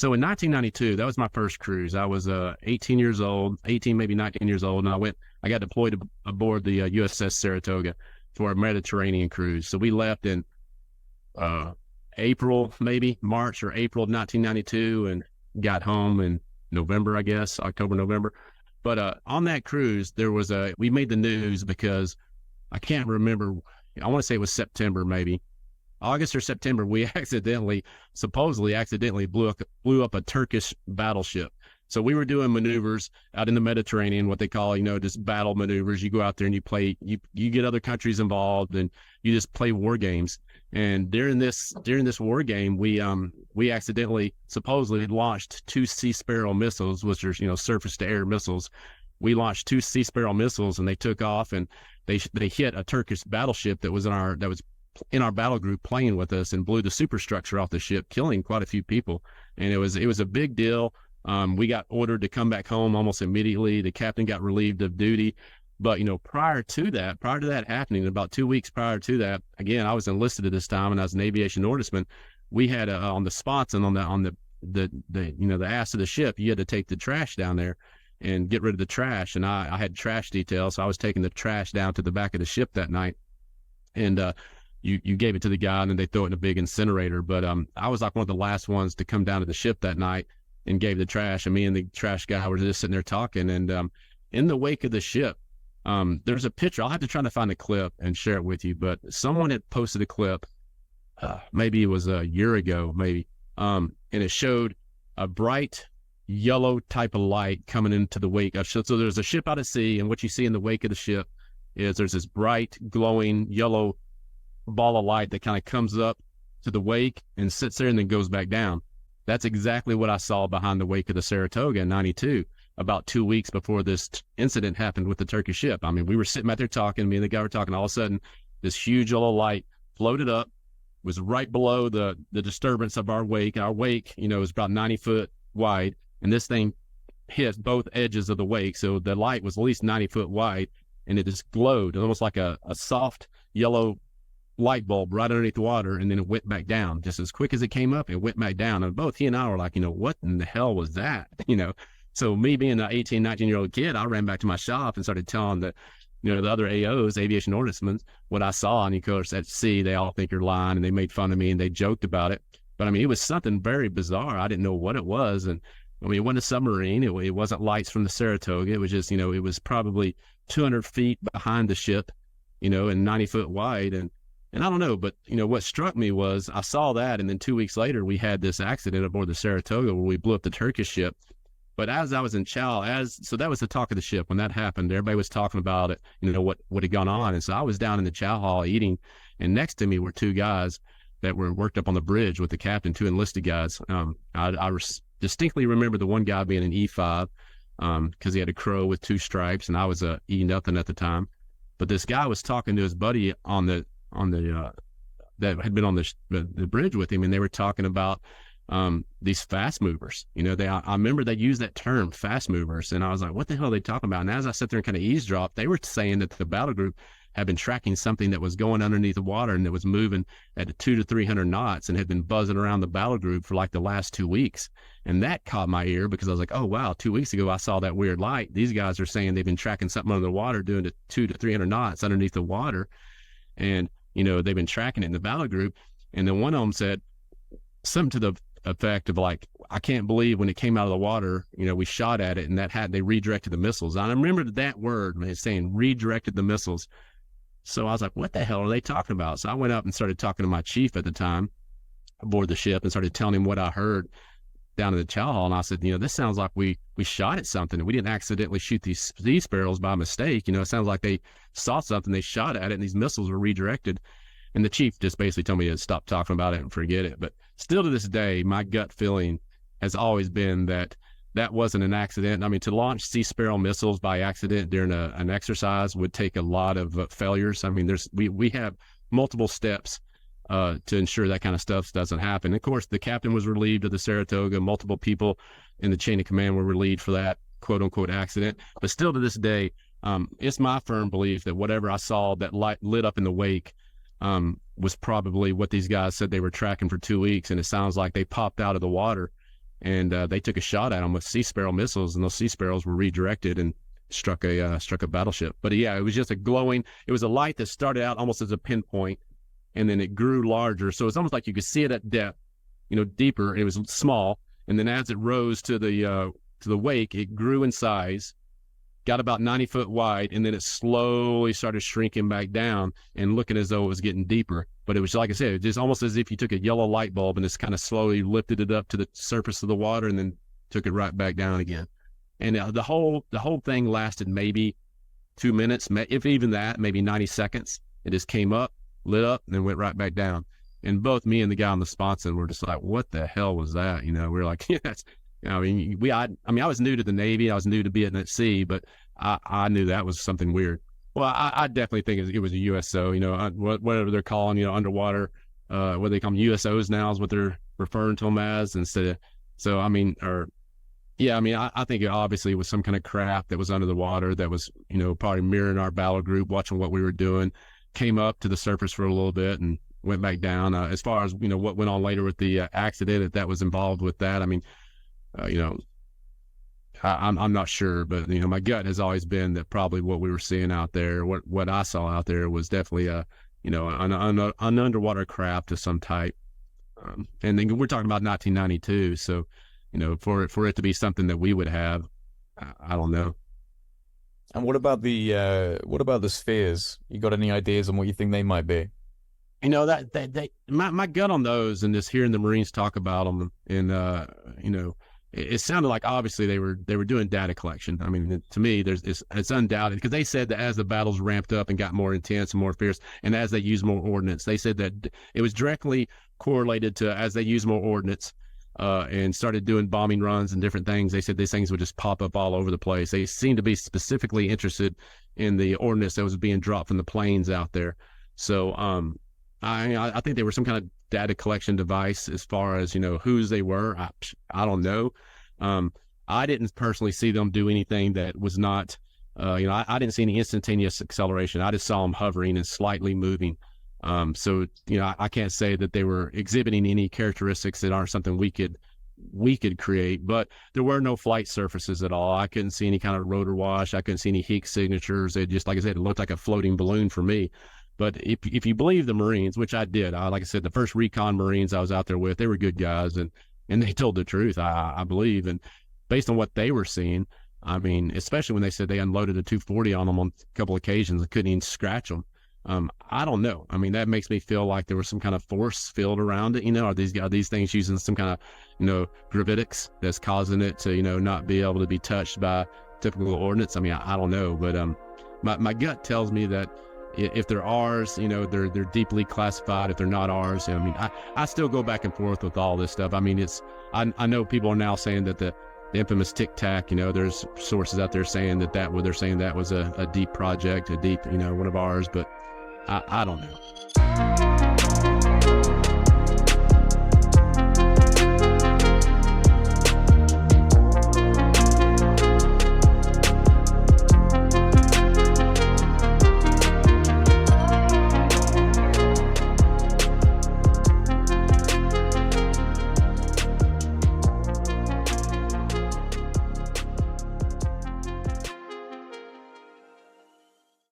So in 1992, that was my first cruise. I was 18 years old, 18, maybe 19 years old. And I got deployed aboard the USS Saratoga for a Mediterranean cruise. So we left in April, maybe March or April of 1992, and got home in November, I guess, October, November. But on that cruise, we made the news because I can't remember. I want to say it was September, maybe August or September. We supposedly accidentally blew up a Turkish battleship. So we were doing maneuvers out in the Mediterranean, what they call, just battle maneuvers. You go out there and you play, you get other countries involved, and you just play war games. And during this war game, we accidentally supposedly launched 2 Sea Sparrow missiles, which are, surface to air missiles. We launched 2 Sea Sparrow missiles, and they took off, and they hit a Turkish battleship that was in our battle group playing with us, and blew the superstructure off the ship, killing quite a few people. And it was a big deal. We got ordered to come back home almost immediately. The captain got relieved of duty. But, prior to that happening, about 2 weeks prior to that, again, I was enlisted at this time, and I was an aviation ordnanceman. We had on the spots and on the ass of the ship, you had to take the trash down there and get rid of the trash. And I had trash details, so I was taking the trash down to the back of the ship that night. And you gave it to the guy, and then they throw it in a big incinerator. But I was like one of the last ones to come down to the ship that night and gave the trash. And me and the trash guy were just sitting there talking. And in the wake of the ship, there's a picture. I'll have to try to find a clip and share it with you. But someone had posted a clip, maybe it was a year ago, maybe, and it showed a bright yellow type of light coming into the wake of ship. So there's a ship out at sea, and what you see in the wake of the ship is there's this bright, glowing yellow ball of light that kind of comes up to the wake and sits there and then goes back down. That's exactly what I saw behind the wake of the Saratoga in 92, about 2 weeks before this incident happened with the Turkish ship. I mean, we were sitting out there talking, me and the guy were talking, all of a sudden, this huge yellow light floated up, was right below the disturbance of our wake. Our wake, is about 90 foot wide, and this thing hit both edges of the wake, so the light was at least 90 foot wide, and it just glowed, almost like a soft yellow light bulb right underneath the water, and then it went back down. Just as quick as it came up, it went back down. And both he and I were like, what in the hell was that? So me being an 18, 19-year-old kid, I ran back to my shop and started telling the other AOs, aviation ordnancemen, what I saw. And of course, at sea, they all think you're lying, and they made fun of me and they joked about it. But I mean, it was something very bizarre. I didn't know what it was. And I mean, it wasn't a submarine. It wasn't lights from the Saratoga. It was just, it was probably 200 feet behind the ship, and 90 foot wide. And I don't know, but, what struck me was I saw that. And then 2 weeks later, we had this accident aboard the Saratoga where we blew up the Turkish ship. But as I was in chow, so that was the talk of the ship when that happened. Everybody was talking about it, what had gone on. And so I was down in the chow hall eating, and next to me were 2 guys that were worked up on the bridge with the captain, 2 enlisted guys. I distinctly remember the one guy being an E5 because he had a crow with 2 stripes, and I was a E nothing at the time. But this guy was talking to his buddy that had been on the bridge with him, and they were talking about these fast movers. I remember they used that term, fast movers, and I was like, what the hell are they talking about? And as I sat there and kind of eavesdropped, they were saying that the battle group had been tracking something that was going underneath the water, and that was moving at 200 to 300 knots, and had been buzzing around the battle group for like the last 2 weeks. And that caught my ear, because I was like, oh wow, 2 weeks ago I saw that weird light. These guys are saying they've been tracking something under the water doing it 200 to 300 knots underneath the water. And they've been tracking it in the battle group. And then one of them said something to the effect of like, I can't believe when it came out of the water, we shot at it, and they redirected the missiles. And I remember that word, man, saying redirected the missiles. So I was like, what the hell are they talking about? So I went up and started talking to my chief at the time aboard the ship, and started telling him what I heard down in the chow hall. And I said, this sounds like we shot at something, and we didn't accidentally shoot these Sea Sparrows by mistake. It sounds like they saw something, they shot at it, and these missiles were redirected. And the chief just basically told me to stop talking about it and forget it. But still to this day, my gut feeling has always been that wasn't an accident. I mean, to launch Sea Sparrow missiles by accident during an exercise would take a lot of failures. I mean, we have multiple steps to ensure that kind of stuff doesn't happen. Of course, the captain was relieved of the Saratoga. Multiple people in the chain of command were relieved for that quote unquote accident. But still to this day, it's my firm belief that whatever I saw that light lit up in the wake was probably what these guys said they were tracking for 2 weeks. And it sounds like they popped out of the water and they took a shot at them with Sea Sparrow missiles, and those Sea Sparrows were redirected and struck a battleship. But yeah, it was just it was a light that started out almost as a pinpoint, and then it grew larger. So it's almost like you could see it at depth, deeper. It was small, and then as it rose to the wake, it grew in size, got about 90 foot wide, and then it slowly started shrinking back down and looking as though it was getting deeper. But it was, like I said, just almost as if you took a yellow light bulb and just kind of slowly lifted it up to the surface of the water and then took it right back down again. And the whole thing lasted maybe 2 minutes, if even that, maybe 90 seconds. It just came up, lit up, and then went right back down. And both me and the guy on the sponson were just like, what the hell was that? We were like, yes. I was new to the Navy. I was new to being at sea, but I knew that was something weird. Well, I definitely think it was a USO, whatever they're calling, underwater, what they call them, USOs now is what they're referring to them as instead of, I think it obviously was some kind of craft that was under the water that was, probably mirroring our battle group, watching what we were doing, came up to the surface for a little bit and went back down. As far as, what went on later with the accident, if that was involved with that, I'm not sure, but my gut has always been that probably what we were seeing out there, what I saw out there was definitely an underwater craft of some type. And then we're talking about 1992, so for it to be something that we would have, I don't know. And what about the spheres? You got any ideas on what you think they might be? My gut on those, and just hearing the Marines talk about them, and it sounded like obviously they were doing data collection. To me, it's undoubted, because they said that as the battles ramped up and got more intense and more fierce, and as they used more ordnance, they said that it was directly correlated to as they used more ordnance and started doing bombing runs and different things. They said these things would just pop up all over the place. They seemed to be specifically interested in the ordnance that was being dropped from the planes out there. So I think they were some kind of data collection device. As far as whose they were, I don't know. I didn't personally see them do anything that was not I didn't see any instantaneous acceleration. I just saw them hovering and slightly moving. So I can't say that they were exhibiting any characteristics that aren't something we could create. But there were no flight surfaces at all. I couldn't see any kind of rotor wash. I couldn't see any heat signatures. It just, like I said, it looked like a floating balloon for me. But if you believe the Marines, which I did, like I said, the first recon Marines I was out there with, they were good guys, and they told the truth, I believe. And based on what they were seeing, especially when they said they unloaded a 240 on them on a couple occasions and couldn't even scratch them. I don't know. That makes me feel like there was some kind of force field around it. Are these things using some kind of, gravitics that's causing it to, not be able to be touched by typical ordnance? I don't know, but my gut tells me that if they're ours, they're deeply classified. If they're not ours, I still go back and forth with all this stuff. I know people are now saying that the infamous Tic Tac, there's sources out there saying that what they're saying that was a deep project, a deep, one of ours, but I don't know.